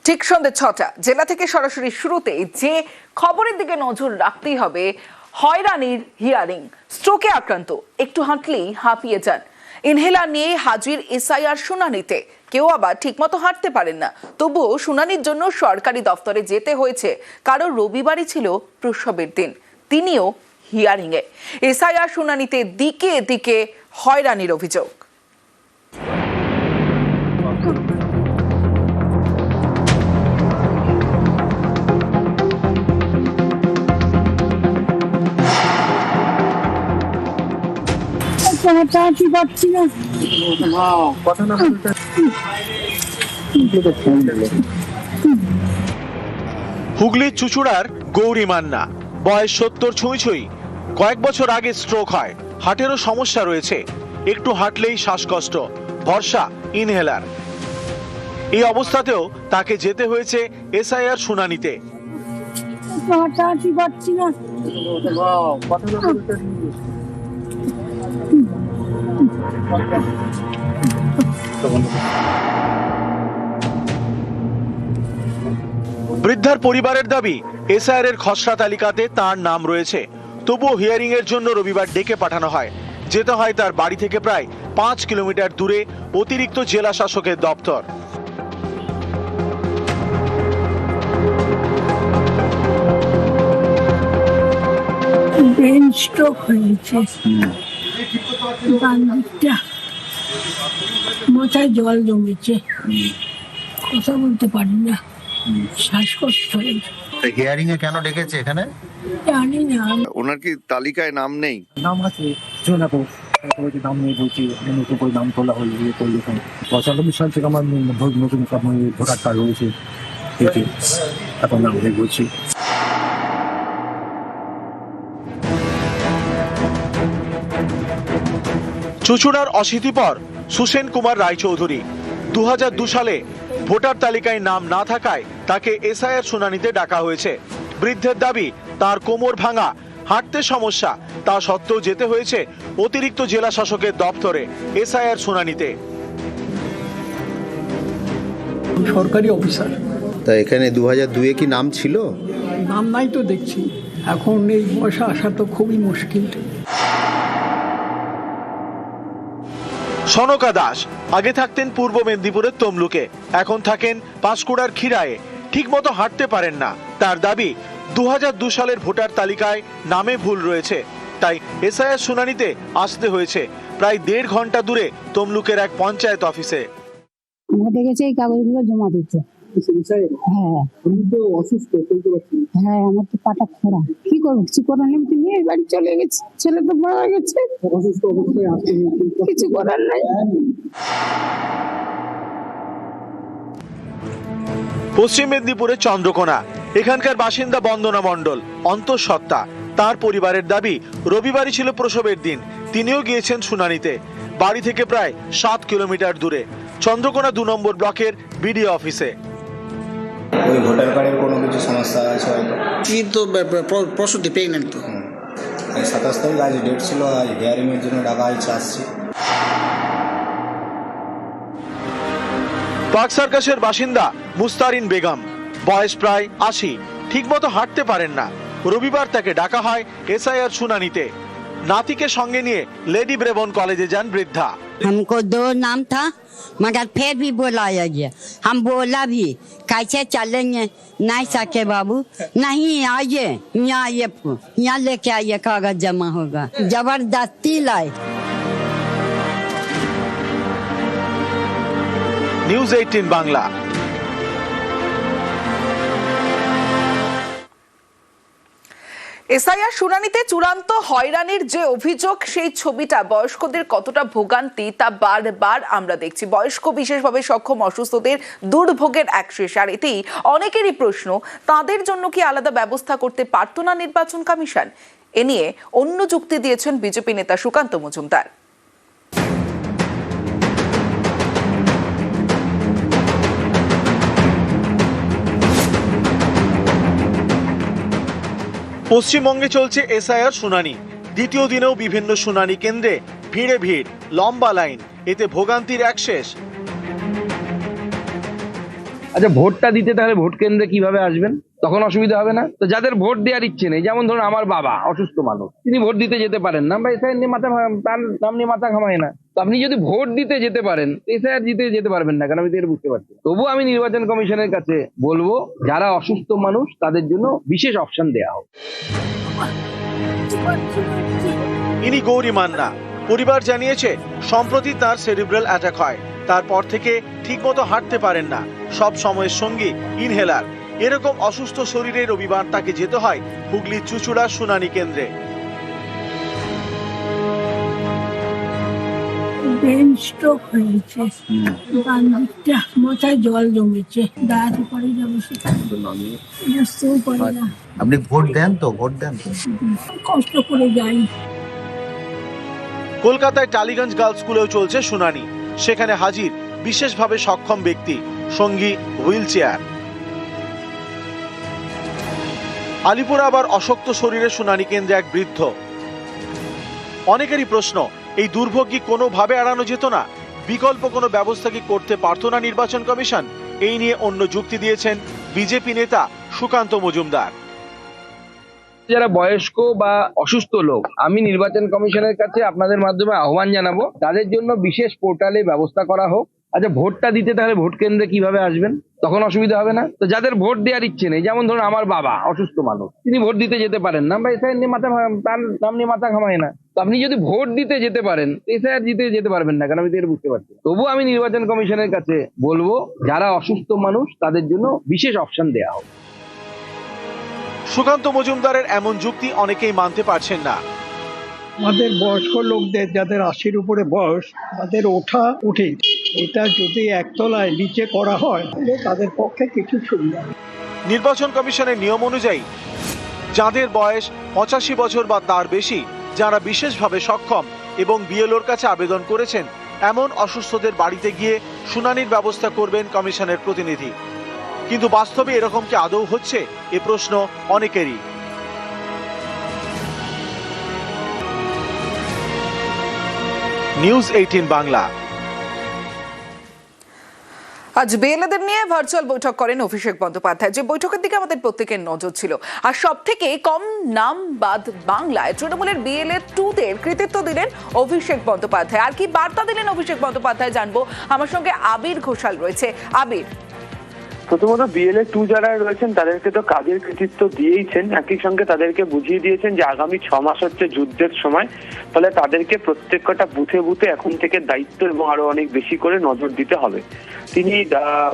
ঠিক সন্ধ্যে ৬টা জেলা থেকে সরাসরি শুরুতেই যে খবরের দিকে নজর রাখতেই হবে, হয়রানির হিয়ারিং। স্ট্রোকে আক্রান্ত, একটু হাঁটলেই হাঁপিয়ে যান। ইনহেলার নিয়ে হাজির এসআইআর শুনানিতে। কেউ আবার ঠিকমতো হাঁটতে পারেন না, তবুও শুনানির জন্য সরকারি দফতরে যেতে হয়েছে। কারণ রবিবারই ছিল প্রসবের দিন, তিনিও হিয়ারিং এ। এসআইআর শুনানিতে দিকে দিকে হয়রানির অভিযোগ। হুগলির চুচুড়ার গৌরী মান্না, বয়স 70 ছুঁই। কয়েক বছর আগে স্ট্রোক হয়, হার্টেরও সমস্যা রয়েছে। একটু হাঁটলেই শ্বাসকষ্ট, ভরসা ইনহেলার। এই অবস্থাতেও তাকে যেতে হয়েছে এসআইআর শুনানিতে। বৃদ্ধার পরিবারের দাবি, এসআইআর এর খসড়া তালিকাতে তার নাম রয়েছে, তবুও হিয়ারিং এর জন্য রবিবার ডেকে পাঠানো হয়। যেতে হয় তার বাড়ি থেকে প্রায় 5 কিলোমিটার দূরে অতিরিক্ত জেলা শাসকের দপ্তর। ব্রেন স্ট্রোক হয়েছে, মাথায় জল জমেছে, কথা বলতে পারি না, শ্বাসকষ্ট হয়েছে। হিয়ারিং এ কেন ডেকেছে এখানে জানি না। ওনার কি তালিকায় নাম নেই? নাম আছে, নাম নেই বলছি, নতুন করে নাম তোলা হলো, ইয়ে করলে 95 সাল থেকে আমার নতুন ভোটার কার্ড রয়েছে, এখন নাম নেই বলছি। চুচুড়ার অশীতিপর সুসেন কুমার রায়চৌধুরী 2002 সালে ভোটার তালিকায় নাম না থাকায় তাকে এসআইআর শুনানিতে ডাকা হয়েছে। বৃদ্ধের দাবি, তার কোমর ভাঙা, হাঁটতে সমস্যা, তা সত্ত্বেও যেতে হয়েছে অতিরিক্ত জেলা শাসকের দপ্তরে এসআইআর শুনানিতে। সরকারি অফিসার, তা এখানে 2002-এ কি নাম ছিল? নাম নাই তো দেখছি। এখন এই বয়সে আসা তো খুবই মুশকিল। সনকা দাস আগে থাকতেন পূর্ব মেদিনীপুরের তমলুকে, এখন থাকেন পাঁশকুড়ার খিরায়ে। ঠিকমতো হাঁটতে পারেন না। তার দাবি, 2002 সালের ভোটার তালিকায় নামে ভুল রয়েছে, তাই এসআইআর শুনানিতে আসতে হয়েছে প্রায় 1.5 ঘন্টা দূরে তমলুকের এক পঞ্চায়েত অফিসে। আমাদের কাছে এই কাগজগুলো জমা দিচ্ছে। হ্যাঁ, হ্যাঁ, আমার তো পাটা খোড়া, কি করবো, কিছু করার নেই। মেয়ের বাড়ি চলে গেছে, ছেলে তো মারা গেছে, কিছু করার নাই। পশ্চিম মেদিনীপুরের চন্দ্রকোনা, এখানকার বাসিন্দা বন্দনা মণ্ডল অন্তঃসত্ত্বা। তার পরিবারের দাবি, রবিবারই ছিল প্রসবের দিন, তিনিও গিয়েছেন শুনানিতে। বাড়ি থেকে প্রায় 7 কিলোমিটার দূরে চন্দ্রকোনা 2 নম্বর ব্লকের বিডিও অফিসে। ওই ভোটার কার্ডের কোনো কিছু সমস্যা আছে হয়তো, কিন্তু প্রসূতি প্রেগনেন্ট তো। 27 তারিখ আজ ডেট ছিল, আজ হিয়ারিং এর জন্য ডাকা হয়েছে, আসছি। পার্ক সার্কাসের বাসিন্দা মুস্তারিন বেগম, বয়স প্রায় 80, ঠিকমতো হাঁটতে পারেন না। রবিবার তাকে ডাকা হয় এসআইআর শুনানিতে। নাতিকে সঙ্গে নিয়ে লেডি ব্রেবন কলেজে যান বৃদ্ধা। हमको 2 नाम था, मगर फिर भी बुलाया गया। हम बोला भी कैसे चलेंगे, नहीं सके बाबू, नहीं आइए, यहाँ आइए, यहाँ लेके आइए, कागज जमा होगा। जबरदस्ती लाए। নিউজ 18 বাংলা। এসআইআর শুনানিতে চূড়ান্ত হয়রানির যে অভিযোগ, সেই ছবিটা বয়স্কদের কতটা ভোগান্তি তা বারবার আমরা দেখছি। বয়স্ক, বিশেষভাবে সক্ষম অসুস্থদের দুর্ভোগের এক শেষ। আর এতেই অনেকেরই প্রশ্ন, তাদের জন্য কি আলাদা ব্যবস্থা করতে পারত না নির্বাচন কমিশন? এ নিয়ে অন্য যুক্তি দিয়েছেন বিজেপি নেতা সুকান্ত মজুমদার। পশ্চিমবঙ্গে চলছে এসআইআর শুনানি। দ্বিতীয় দিনেও বিভিন্ন শুনানি কেন্দ্রে ভিড়ে ভিড়, লম্বা লাইন, এতে ভোগান্তির এক শেষ। আচ্ছা ভোটটা দিতে তাহলে ভোট কেন্দ্রে কিভাবে আসবেন? তখন অসুবিধা হবে না? তো যাদের ভোট দেওয়ার ইচ্ছে নেই, যেমন ধরুন আমার বাবা অসুস্থ মানুষ, তিনি ভোট দিতে যেতে পারেন না বা এসআইআর নিয়ে তার নাম নিয়ে মাথা ঘামায় না। তো আপনি যদি ভোট দিতে যেতে পারেন, এসআইআর দিতে যেতে পারবেন না কেন? আমি তো এটা বুঝতে পারছি। তবুও আমি নির্বাচন কমিশনের কাছে বলবো, যারা অসুস্থ মানুষ তাদের জন্য বিশেষ অপশন দেওয়া হোক। ইনি গৌরী মান্না। পরিবার জানিয়েছে সম্প্রতি তার সেরিব্রাল অ্যাটাক হয়, তারপর থেকে ঠিকমতো হাঁটতে পারেন না, সব সময়ের সঙ্গী ইনহেলার। এরকম অসুস্থ শরীরে রবিবার তাকে যেতে হয় হুগলির চুঁচুড়া শুনানি কেন্দ্রে। ব্রেন স্ট্রোক হয়েছে, বাম দিকটা মাথায় জল জমেছে, দাঁড়াতে পারি না, বুঝতেও পারি না, আপনি ভোট দেন তো? ভোট দেন তো? কষ্ট করে যাই। কলকাতায় টালিগঞ্জ গার্লস স্কুলেও চলছে শুনানি। সেখানে হাজির বিশেষভাবে সক্ষম ব্যক্তি, সঙ্গী হুইল চেয়ার। আলিপুরে আবার অশক্ত শরীরে শুনানি কেন্দ্রে এক বৃদ্ধ। অনেকেরই প্রশ্ন, এই দুর্ভোগ কি কোনোভাবে এড়ানো যেত না? বিকল্প কোনো ব্যবস্থা কি করতে পারত না নির্বাচন কমিশন? এই নিয়ে অন্য যুক্তি দিয়েছেন বিজেপি নেতা সুকান্ত মজুমদার। যারা বয়স্ক বা অসুস্থ লোক, আমি নির্বাচন কমিশনের কাছে আপনাদের মাধ্যমে আহ্বান জানাবো, তাদের জন্য বিশেষ পোর্টালে ব্যবস্থা করা হোক। আচ্ছা ভোটটা দিতে তাহলে ভোট কেন্দ্রে কিভাবে আসবেন? তখন অসুবিধা হবে না? তো যাদের ভোট দেওয়ার ইচ্ছে নেই, যেমন ধরুন আমার বাবা অসুস্থ মানুষ, তিনি ভোট দিতে যেতে পারেন না বা এসআইআর নিয়ে তার নাম নিয়ে মাথা ঘামায় না। তো আপনি যদি ভোট দিতে যেতে পারেন, এসআইআর দিতে যেতে পারবেন না কেন? আমি তো এটা বুঝতে পারছি। তবুও আমি নির্বাচন কমিশনের কাছে বলবো, যারা অসুস্থ মানুষ তাদের জন্য বিশেষ অপশন দেওয়া হোক। সুকান্ত মজুমদারের এমন যুক্তি অনেকেই মানতে পারছেন না। আমাদের বয়স্ক লোকদের, যাদের 80-র উপরে বয়স, তাদের ওঠা উঠে এটা যদি একতলায় নিচে করা হয় তাহলে তাদের পক্ষে কিছু সুবিধা। নির্বাচন কমিশনের নিয়ম অনুযায়ী যাদের বয়স 85 বছর বা তার বেশি, যারা বিশেষভাবে সক্ষম এবং বিএলওর কাছে আবেদন করেছেন, এমন অসুস্থদের বাড়িতে গিয়ে শুনানির ব্যবস্থা করবেন কমিশনের প্রতিনিধি। কিন্তু বাস্তবে এরকম কি আদৌ হচ্ছে, এ প্রশ্ন অনেকেরই। নিউজ 18 বাংলা। আজ বিএলএদের নিয়ে ভার্চুয়াল বৈঠক করেন অভিষেক বন্দ্যোপাধ্যায়। যে বৈঠকের দিকে আমাদের প্রত্যেকের নজর ছিল, আর সব থেকে কম নাম বাদ বাংলায় তৃণমূলের বিএলএ 2-দের কৃতিত্ব দিলেন অভিষেক বন্দ্যোপাধ্যায়। আর কি বার্তা দিলেন অভিষেক বন্দ্যোপাধ্যায় জানবো। আমার সঙ্গে আবির ঘোষাল রয়েছে। আবির, প্রথমত বিএলএ 2 যারা রয়েছেন তাদেরকে তো কাজের কৃতিত্ব দিয়েইছেন, একই সঙ্গে তাদেরকে বুঝিয়ে দিয়েছেন যে আগামী 6 মাস হচ্ছে যুদ্ধের সময়, ফলে তাদেরকে প্রত্যেকটা বুথে বুথে এখন থেকে দায়িত্ব এবং আরো অনেক বেশি করে নজর দিতে হবে। তিনি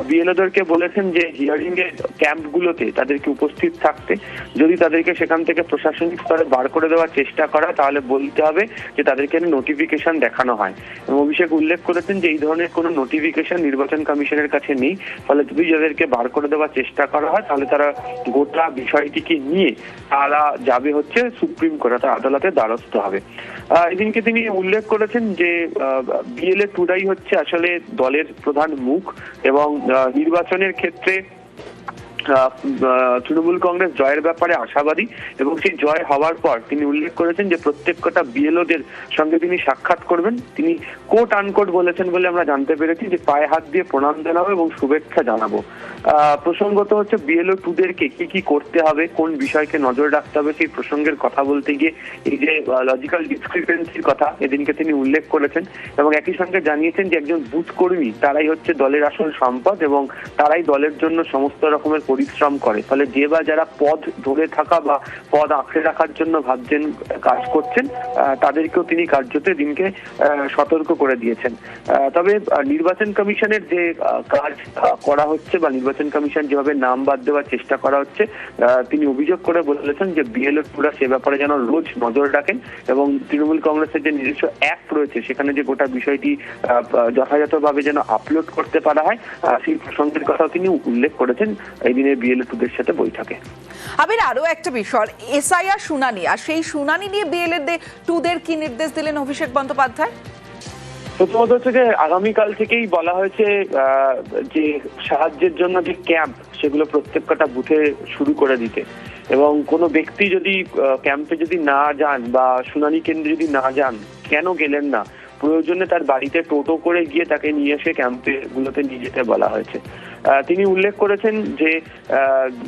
বিএলওদেরকে বলেছেন যে হিয়ারিং এর ক্যাম্পগুলোতে তাদেরকে উপস্থিত থাকতে, যদি তাদেরকে সেখান থেকে প্রশাসনিক স্তরে বার করে দেওয়ার চেষ্টা করা তাহলে বলতে হবে যে তাদেরকে নোটিফিকেশন দেখানো হয়। এবং অভিষেক উল্লেখ করেছেন যে এই ধরনের কোনো নোটিফিকেশন নির্বাচন কমিশনের কাছে নেই, ফলে যদি যাদেরকে বার করে দেওয়ার চেষ্টা করা হয় তাহলে তারা গোটা বিষয়টিকে নিয়ে তারা যাবে হচ্ছে সুপ্রিম কোর্ট, আদালতের দ্বারস্থ হবে। এদিনকে তিনি উল্লেখ করেছেন যে বিএলএ 2রাই হচ্ছে আসলে দলের প্রধান মুখ এবং নির্বাচনের ক্ষেত্রে তৃণমূল কংগ্রেস জয়ের ব্যাপারে আশাবাদী এবং সেই জয় হওয়ার পর তিনি উল্লেখ করেছেন যে প্রত্যেকটা বিএলওদের সঙ্গে তিনি সাক্ষাৎ করবেন। তিনি কোট আনকোট বলেছেন বলে আমরা জানতে পেরেছি যে পায়ে হাত দিয়ে প্রণাম জানাবো এবং শুভেচ্ছা জানাবো। প্রসঙ্গত হচ্ছে বিএলও 2দেরকে কি কি করতে হবে, কোন বিষয়কে নজর রাখতে হবে, সেই প্রসঙ্গের কথা বলতে গিয়ে এই যে লজিক্যাল ডিসক্রিপেন্সির কথা এদিনকে তিনি উল্লেখ করেছেন এবং একই সঙ্গে জানিয়েছেন যে একজন বুথ কর্মী তারাই হচ্ছে দলের আসল সম্পদ এবং তারাই দলের জন্য সমস্ত রকমের পরিশ্রম করে, ফলে যে বা যারা পদ ধরে থাকা বা পদ আঁকড়ে রাখার জন্য ভাবছেন, কাজ করছেন, তাদেরকেও তিনি কার্যত দিনকে সতর্ক করে দিয়েছেন। তবে নির্বাচন কমিশনের যে কাজ করা হচ্ছে বা নির্বাচন কমিশন যেভাবে নাম বাদ দেওয়ার চেষ্টা করা হচ্ছে, তিনি অভিযোগ করে বলেছেন যে বিএলও 2রা সে ব্যাপারে যেন রোজ নজর রাখেন এবং তৃণমূল কংগ্রেসের যে নিজস্ব অ্যাপ রয়েছে সেখানে যে গোটা বিষয়টি যথাযথভাবে যেন আপলোড করতে পারা হয়, সেই প্রসঙ্গের কথাও তিনি উল্লেখ করেছেন এই দিনের বিএলএ 2দের সাথে বৈঠকে। আবির, আরো একটা বিষয়, এসআইআর শুনানি, আর সেই শুনানি নিয়ে বিএলএ 2দের কি নির্দেশ দিলেন অভিষেক বন্দ্যোপাধ্যায়? প্রথমত হচ্ছে যে আগামীকাল থেকেই বলা হয়েছে যে সাহায্যের জন্য যে ক্যাম্প সেগুলো প্রত্যেকটা বুথে শুরু করে দিতে এবং কোনো ব্যক্তি যদি ক্যাম্পে যদি না যান বা শুনানি কেন্দ্রে যদি না যান, কেন গেলেন না, প্রয়োজনে তার বাড়িতে টোটো করে গিয়ে তাকে নিয়ে এসে ক্যাম্পে গুলোতে নিয়ে যেতে বলা হয়েছে। তিনি উল্লেখ করেছেন যে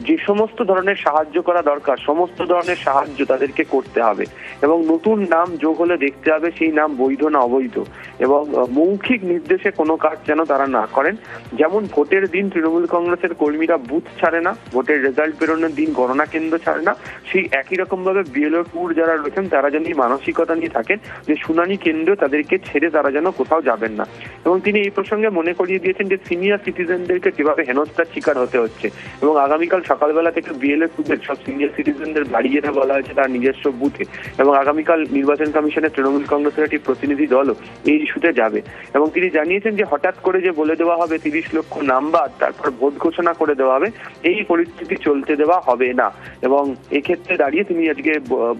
যে সমস্ত ধরনের সাহায্য করা দরকার সমস্ত ধরনের সাহায্য তাদেরকে করতে হবে এবং নতুন নাম যোগ হলে দেখতে হবে সেই নাম বৈধ না অবৈধ এবং মৌখিক নির্দেশে কোনো কাজ যেন তারা না করেন। যেমন ভোটের দিন তৃণমূল কংগ্রেসের কর্মীরা বুথ ছাড়ে না, ভোটের রেজাল্ট বেরোনোর দিন গণনা কেন্দ্র ছাড়ে না, সেই একই রকম ভাবে বিএলওর পুর যারা রয়েছেন তারা যেন এই মানসিকতা নিয়ে থাকেন যে শুনানি কেন্দ্র তাদেরকে ছেড়ে তারা যেন কোথাও যাবেন না। এবং তিনি এই প্রসঙ্গে মনে করিয়ে দিয়েছেন যে সিনিয়র সিটিজেনদেরকে কিভাবে হেনস্থার শিকার হতে হচ্ছে এবং আগামীকাল সকালবেলা থেকে বিএলএ পুরের সব সিনিয়র সিটিজেনদের বাড়ি যেতে বলা হয়েছে তার নিজস্ব বুথে এবং আগামীকাল নির্বাচন কমিশনের তৃণমূল কংগ্রেসের একটি প্রতিনিধি দলও এই ইস্যুতে যাবে এবং তিনি জানিয়েছেন যে হঠাৎ করে যে বলে দেওয়া হবে 30 লক্ষ নাম্বার তারপর ভোট ঘোষণা করে দেওয়া হবে এই পরিস্থিতি চলতে দেওয়া হবে না এবং এক্ষেত্রে দাঁড়িয়ে তিনি আজকে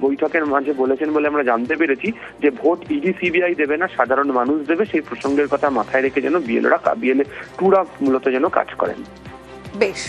বৈঠকের মাঝে বলেছেন বলে আমরা জানতে পেরেছি যে ভোট ইডি সিবিআই দেবে না, সাধারণ মানুষ দেবে। সেই প্রসঙ্গের কথা মাথায় রেখে যেন বিএলএ টুরা মূলত যেন কাজ করেন। বেশ।